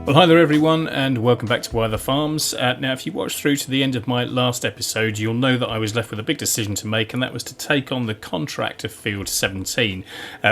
Well, hi there everyone, and welcome back to Wyther Farms. Now, if you watched through to the end of my last episode, you'll know that I was left with a big decision to make, and that was to take on the contract of Field 17,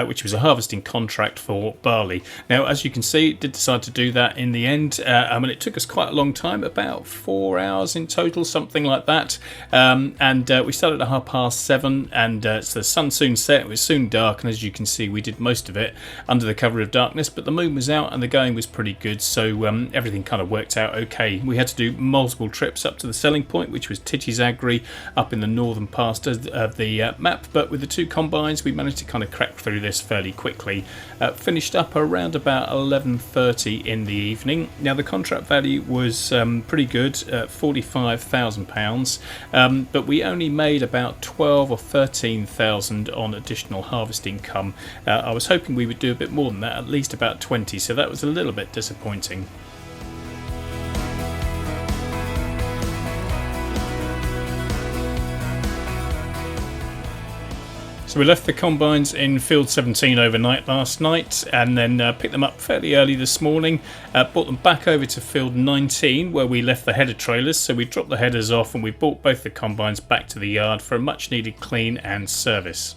which was a harvesting contract for barley. Now, as you can see, did decide to do that in the end. It took us quite a long time, about 4 hours in total, something like that. We started at 7:30, and so the sun soon set, it was soon dark, and as you can see, we did most of it under the cover of darkness, but the moon was out and the going was pretty good, so everything kind of worked out okay. We had to do multiple trips up to the selling point, which was Titty's Agri up in the northern part of the map, but with the two combines we managed to kind of crack through this fairly quickly. Finished up around about 11:30 in the evening. Now the contract value was pretty good, £45,000, but we only made about 12 or 13,000 on additional harvest income. I was hoping we would do a bit more than that, at least about 20, so that was a little bit disappointing. So we left the combines in Field 17 overnight last night, and then picked them up fairly early this morning. Brought them back over to Field 19 where we left the header trailers. So we dropped the headers off and we brought both the combines back to the yard for a much needed clean and service.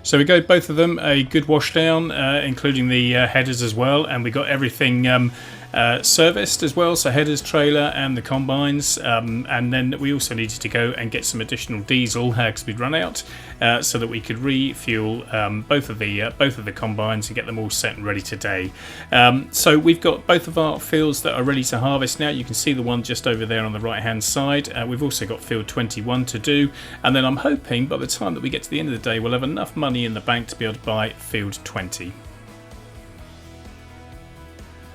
So we gave both of them a good wash down, including the headers as well, and we got everything serviced as well, so headers, trailer and the combines, and then we also needed to go and get some additional diesel because we'd run out, so that we could refuel both of the combines and get them all set and ready today. So we've got both of our fields that are ready to harvest now. You can see the one just over there on the right hand side. We've also got Field 21 to do, and then I'm hoping by the time that we get to the end of the day we'll have enough money in the bank to be able to buy Field 20.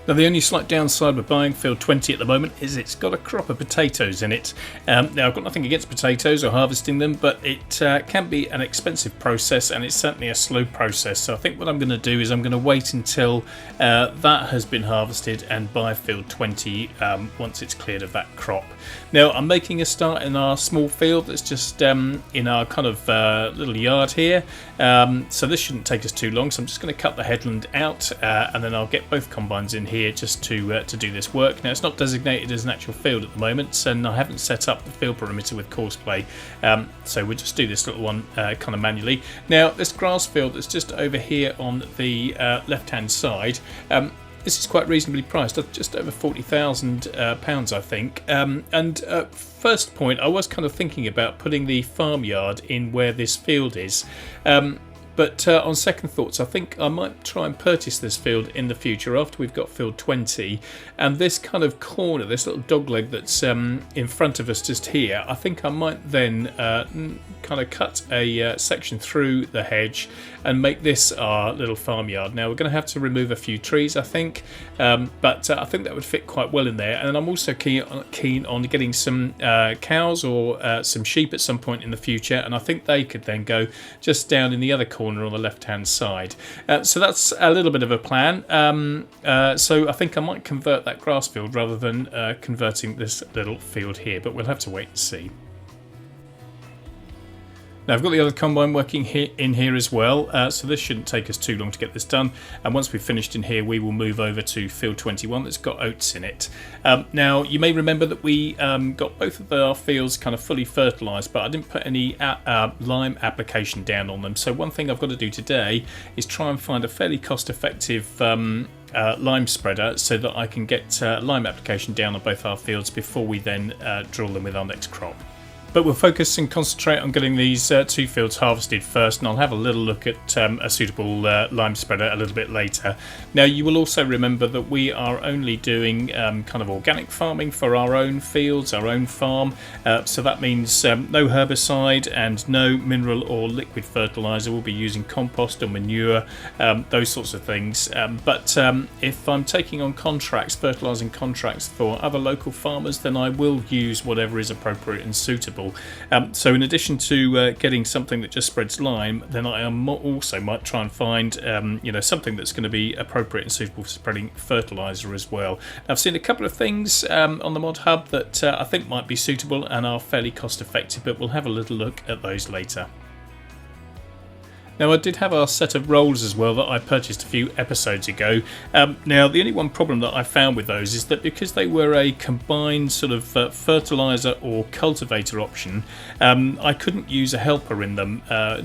Now the only slight downside with buying Field 20 at the moment is it's got a crop of potatoes in it. Now I've got nothing against potatoes or harvesting them, but it can be an expensive process and it's certainly a slow process. So I think what I'm going to do is I'm going to wait until that has been harvested and buy Field 20 once it's cleared of that crop. Now I'm making a start in our small field that's just in our kind of little yard here. So this shouldn't take us too long, so I'm just going to cut the headland out and then I'll get both combines in here just to do this work. Now it's not designated as an actual field at the moment, and I haven't set up the field perimeter with courseplay, so we'll just do this little one kind of manually. Now this grass field that's just over here on the left hand side, this is quite reasonably priced, just over £40,000 I think, and first point I was kind of thinking about putting the farmyard in where this field is, but on second thoughts I think I might try and purchase this field in the future after we've got Field 20, and this kind of corner, this little dogleg that's in front of us just here, I think I might then kind of cut a section through the hedge and make this our little farmyard. Now we're going to have to remove a few trees I think, but I think that would fit quite well in there, and I'm also keen on getting some cows or some sheep at some point in the future, and I think they could then go just down in the other corner on the left hand side. So that's a little bit of a plan. So I think I might convert that grass field rather than converting this little field here, but we'll have to wait and see. Now I've got the other combine working in here as well, so this shouldn't take us too long to get this done, and once we've finished in here we will move over to Field 21 that's got oats in it. Now you may remember that we got both of our fields kind of fully fertilised, but I didn't put any lime application down on them, so one thing I've got to do today is try and find a fairly cost-effective lime spreader so that I can get lime application down on both our fields before we then drill them with our next crop. But we'll focus and concentrate on getting these two fields harvested first, and I'll have a little look at a suitable lime spreader a little bit later. Now you will also remember that we are only doing kind of organic farming for our own fields, our own farm, so that means no herbicide and no mineral or liquid fertiliser. We'll be using compost or manure, those sorts of things, but if I'm taking on contracts, fertilising contracts for other local farmers, then I will use whatever is appropriate and suitable. So in addition to getting something that just spreads lime, then I also might try and find something that's going to be appropriate and suitable for spreading fertiliser as well. Now, I've seen a couple of things on the mod hub that I think might be suitable and are fairly cost effective, but we'll have a little look at those later. Now I did have our set of rolls as well that I purchased a few episodes ago. Now the only one problem that I found with those is that because they were a combined sort of fertiliser or cultivator option, I couldn't use a helper in them,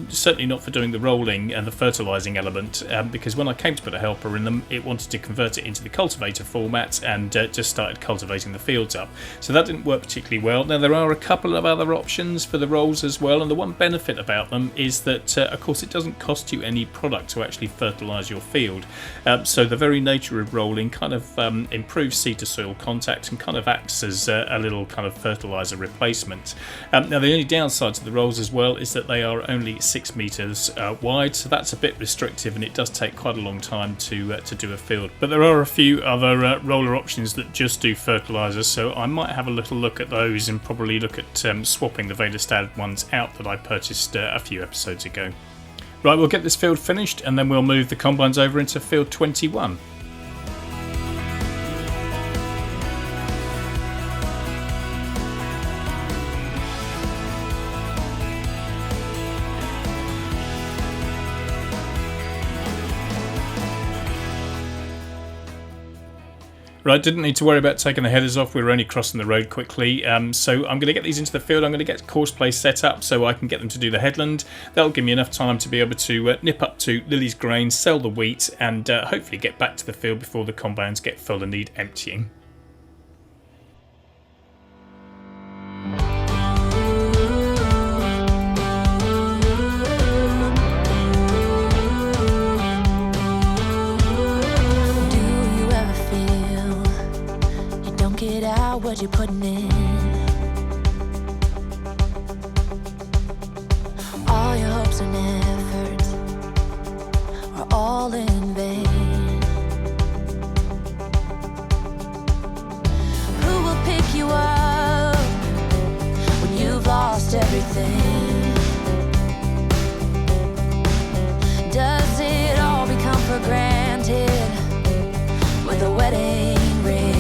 certainly not for doing the rolling and the fertilising element, because when I came to put a helper in them it wanted to convert it into the cultivator format and just started cultivating the fields up. So that didn't work particularly well. Now there are a couple of other options for the rolls as well, and the one benefit about them is that of course it doesn't cost you any product to actually fertilise your field. So the very nature of rolling kind of improves seed to soil contact and kind of acts as a little kind of fertiliser replacement. Now the only downside to the rolls as well is that they are only 6 metres wide, so that's a bit restrictive and it does take quite a long time to do a field. But there are a few other roller options that just do fertilisers, so I might have a little look at those and probably look at swapping the Vedestad ones out that I purchased a few episodes ago. Right, we'll get this field finished and then we'll move the combines over into field 21. Right, didn't need to worry about taking the headers off, we were only crossing the road quickly, so I'm going to get these into the field. I'm going to get course play set up so I can get them to do the headland. That'll give me enough time to be able to nip up to Lily's grain, sell the wheat and hopefully get back to the field before the combines get full and need emptying. What you're putting in, all your hopes and efforts are all in vain. Who will pick you up when you've lost everything? Does it all become for granted with a wedding ring?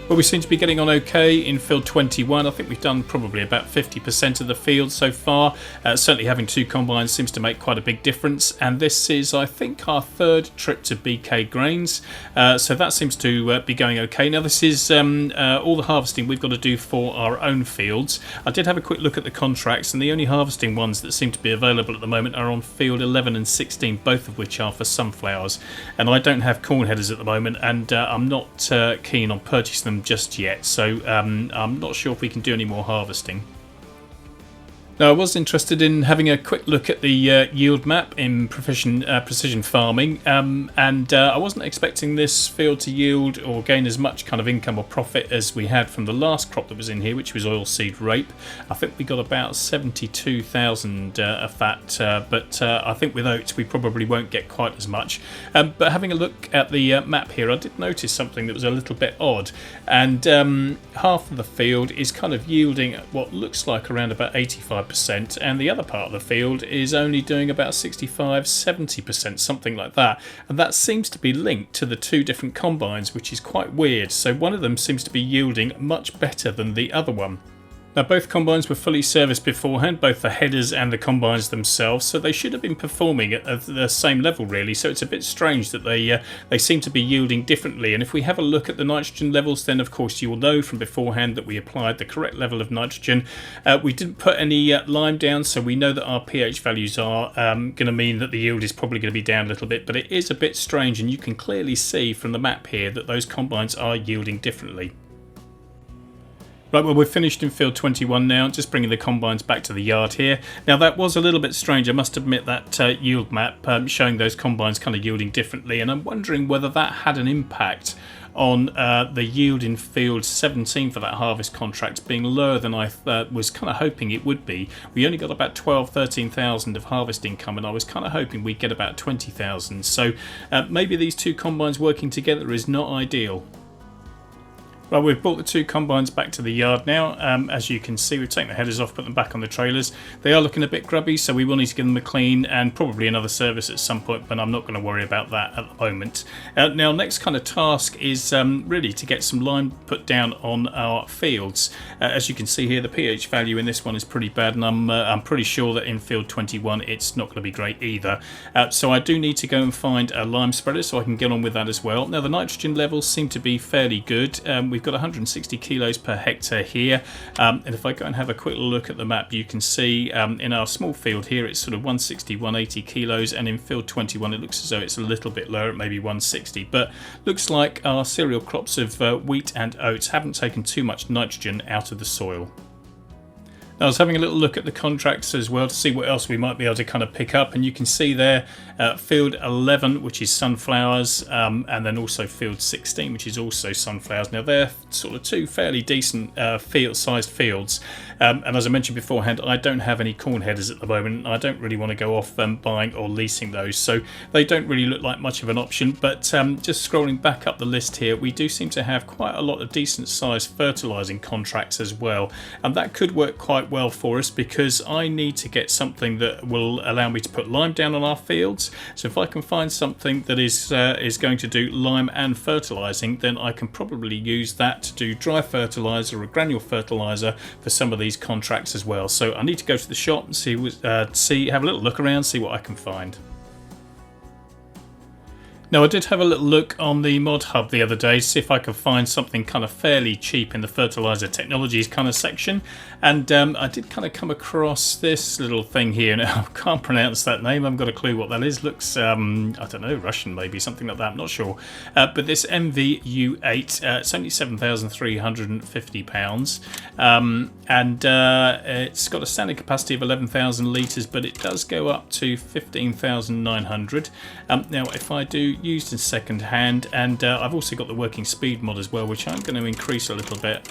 Well, we seem to be getting on okay in field 21. I think we've done probably about 50% of the field so far. Certainly having two combines seems to make quite a big difference. And this is, I think, our third trip to BK Grains. So that seems to be going okay. Now, this is all the harvesting we've got to do for our own fields. I did have a quick look at the contracts, and the only harvesting ones that seem to be available at the moment are on field 11 and 16, both of which are for sunflowers. And I don't have corn headers at the moment, and I'm not keen on purchasing them them just yet, so I'm not sure if we can do any more harvesting. Now, I was interested in having a quick look at the yield map in precision farming, and I wasn't expecting this field to yield or gain as much kind of income or profit as we had from the last crop that was in here, which was oilseed rape. I think we got about 72,000 of that, but I think with oats we probably won't get quite as much. But having a look at the map here, I did notice something that was a little bit odd, and half of the field is kind of yielding what looks like around about 85%, and the other part of the field is only doing about 65-70%, something like that, and that seems to be linked to the two different combines, which is quite weird. So one of them seems to be yielding much better than the other one. Now, both combines were fully serviced beforehand, both the headers and the combines themselves, so they should have been performing at the same level really. So it's a bit strange that they seem to be yielding differently. And if we have a look at the nitrogen levels, then of course you will know from beforehand that we applied the correct level of nitrogen. We didn't put any lime down, so we know that our pH values are going to mean that the yield is probably going to be down a little bit, but it is a bit strange, and you can clearly see from the map here that those combines are yielding differently. Right, well, we're finished in field 21 now, just bringing the combines back to the yard here. Now, that was a little bit strange, I must admit, that yield map showing those combines kind of yielding differently, and I'm wondering whether that had an impact on the yield in field 17 for that harvest contract being lower than I was kind of hoping it would be. We only got about 13,000 of harvest income, and I was kind of hoping we'd get about 20,000. So maybe these two combines working together is not ideal. Well, we've brought the two combines back to the yard now. As you can see, we've taken the headers off, put them back on the trailers. They are looking a bit grubby, so we will need to give them a clean and probably another service at some point, but I'm not going to worry about that at the moment. Now, next kind of task is really to get some lime put down on our fields. As you can see here, the pH value in this one is pretty bad, and I'm pretty sure that in field 21 it's not going to be great either. So I do need to go and find a lime spreader so I can get on with that as well. Now, the nitrogen levels seem to be fairly good. We've got 160 kilos per hectare here, and if I go and have a quick look at the map, you can see in our small field here it's sort of 160, 180 kilos, and in field 21 it looks as though it's a little bit lower, maybe 160, but looks like our cereal crops of wheat and oats haven't taken too much nitrogen out of the soil. I was having a little look at the contracts as well to see what else we might be able to kind of pick up, and you can see there field 11, which is sunflowers, and then also field 16, which is also sunflowers. Now they're sort of two fairly decent sized fields, and as I mentioned beforehand, I don't have any corn headers at the moment. I don't really want to go off buying or leasing those, so they don't really look like much of an option. But just scrolling back up the list here, we do seem to have quite a lot of decent sized fertilizing contracts as well, and that could work quite well for us because I need to get something that will allow me to put lime down on our fields. So if I can find something that is going to do lime and fertilizing, then I can probably use that to do dry fertilizer or granule fertilizer for some of these contracts as well. So I need to go to the shop and have a little look around, see what I can find. Now, I did have a little look on the mod hub the other day to see if I could find something kind of fairly cheap in the fertilizer technologies kind of section, and I did kind of come across this little thing here. Now, I can't pronounce that name, I haven't got a clue what that is. Looks, I don't know, Russian maybe, something like that, I'm not sure. But this MVU8, it's only £7,350, and it's got a standing capacity of 11,000 litres, but it does go up to 15,900. Now, if I do used in second hand, and I've also got the working speed mod as well, which I'm going to increase a little bit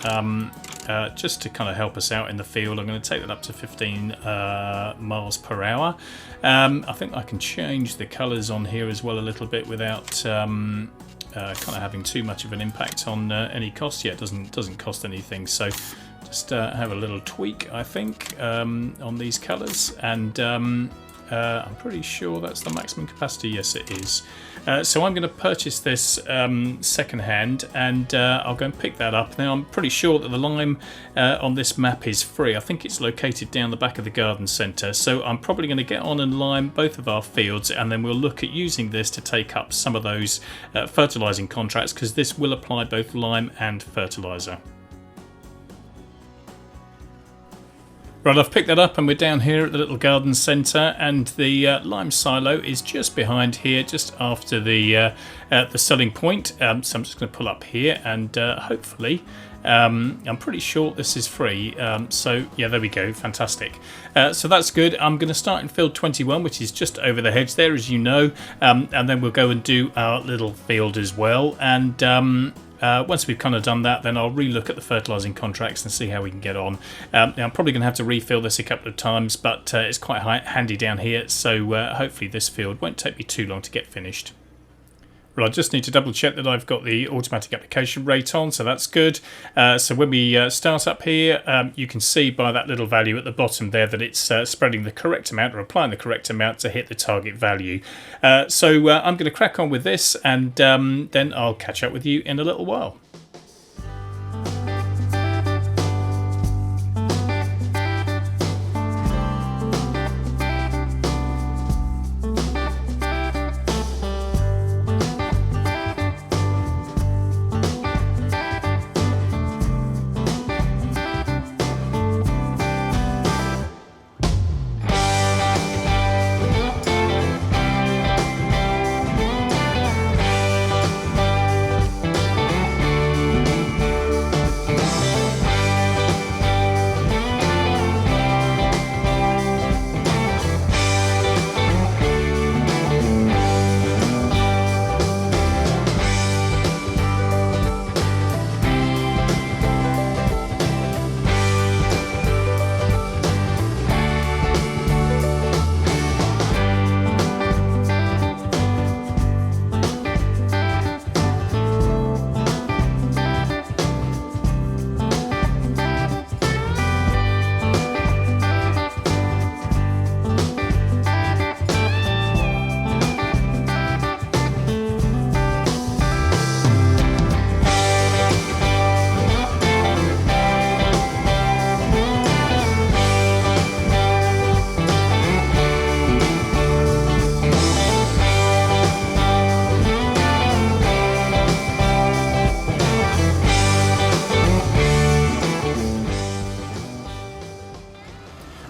just to kind of help us out in the field. I'm going to take that up to 15 miles per hour. I think I can change the colours on here as well a little bit without kind of having too much of an impact on any cost. Yeah, it doesn't cost anything, so just have a little tweak, I think, on these colours, and I'm pretty sure that's the maximum capacity. Yes, it is. So I'm going to purchase this second hand, and I'll go and pick that up. Now, I'm pretty sure that the lime on this map is free. I think it's located down the back of the garden centre, so I'm probably going to get on and lime both of our fields, and then we'll look at using this to take up some of those fertilising contracts, because this will apply both lime and fertiliser. Right, I've picked that up and we're down here at the little garden centre, and the lime silo is just behind here, just after the selling point. So I'm just going to pull up here and hopefully, I'm pretty sure this is free. So yeah, there we go, fantastic. So that's good. I'm going to start in field 21, which is just over the hedge there, as you know, and then we'll go and do our little field as well. And once we've kind of done that, then I'll relook at the fertilizing contracts and see how we can get on. Now I'm probably going to have to refill this a couple of times, but it's quite handy down here, so hopefully this field won't take me too long to get finished. Well, I just need to double check that I've got the automatic application rate on, so that's good. So when we start up here, you can see by that little value at the bottom there that it's spreading the correct amount, or applying the correct amount to hit the target value. So I'm going to crack on with this, and then I'll catch up with you in a little while.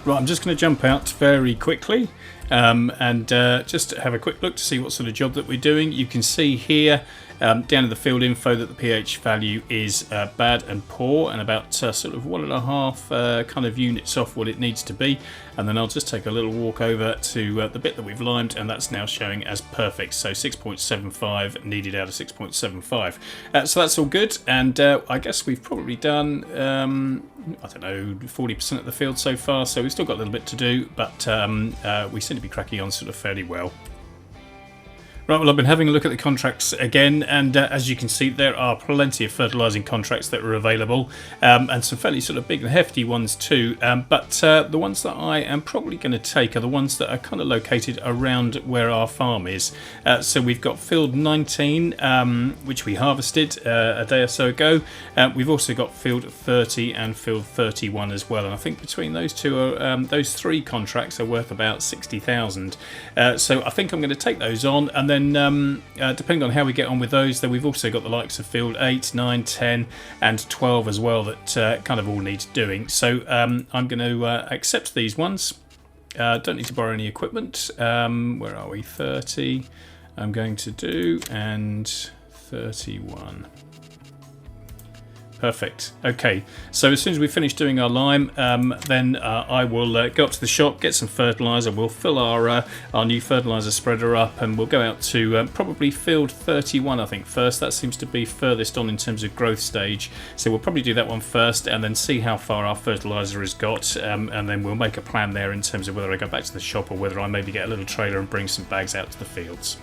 Right, I'm just going to jump out very quickly and just have a quick look to see what sort of job that we're doing. You can see here down in the field info that the pH value is bad and poor, and about sort of 1.5 kind of units off what it needs to be. And then I'll just take a little walk over to the bit that we've limed, and that's now showing as perfect. So 6.75 needed out of 6.75. So that's all good, and I guess we've probably done I don't know, 40% of the field so far, so we've still got a little bit to do, but we seem to be cracking on sort of fairly well. Right, well, I've been having a look at the contracts again, and as you can see, there are plenty of fertilizing contracts that are available, and some fairly sort of big and hefty ones too, but the ones that I am probably going to take are the ones that are kind of located around where our farm is. So we've got field 19, which we harvested a day or so ago. We've also got field 30 and field 31 as well, and I think between those two, those three contracts are worth about 60,000. So I think I'm going to take those on, and then depending on how we get on with those, then we've also got the likes of field 8, 9, 10 and 12 as well that kind of all need doing. So I'm going to accept these ones. Don't need to borrow any equipment. Where are we? 30 I'm going to do, and 31. Perfect. Okay, so as soon as we finish doing our lime, then I will go up to the shop, get some fertiliser. We'll fill our new fertiliser spreader up, and we'll go out to probably field 31, I think, first. That seems to be furthest on in terms of growth stage. So we'll probably do that one first, and then see how far our fertiliser has got, and then we'll make a plan there in terms of whether I go back to the shop or whether I maybe get a little trailer and bring some bags out to the fields.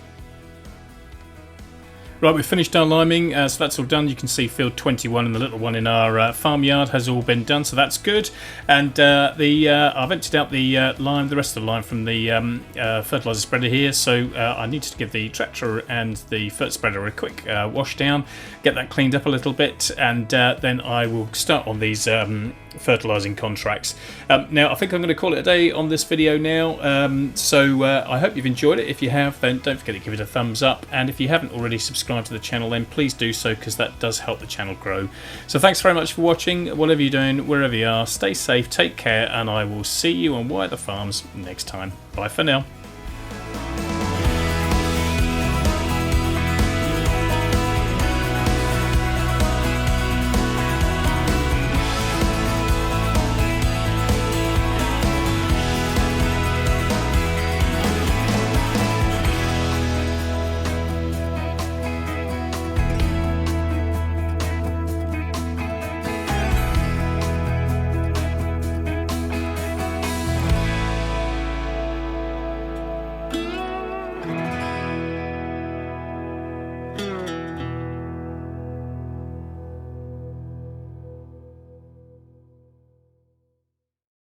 Right, we've finished our liming, so that's all done. You can see field 21 and the little one in our farmyard has all been done, so that's good. And I've emptied out the lime, the rest of the lime from the fertiliser spreader here, so I need to give the tractor and the fert spreader a quick wash down, get that cleaned up a little bit, and then I will start on these fertilizing contracts. Now I think I'm going to call it a day on this video now, so I hope you've enjoyed it. If you have, then don't forget to give it a thumbs up, and if you haven't already subscribed subscribe to the channel, then please do so, because that does help the channel grow. So thanks very much for watching. Whatever you're doing, wherever you are, stay safe, take care, and I will see you on Wyther Farms next time. Bye for now.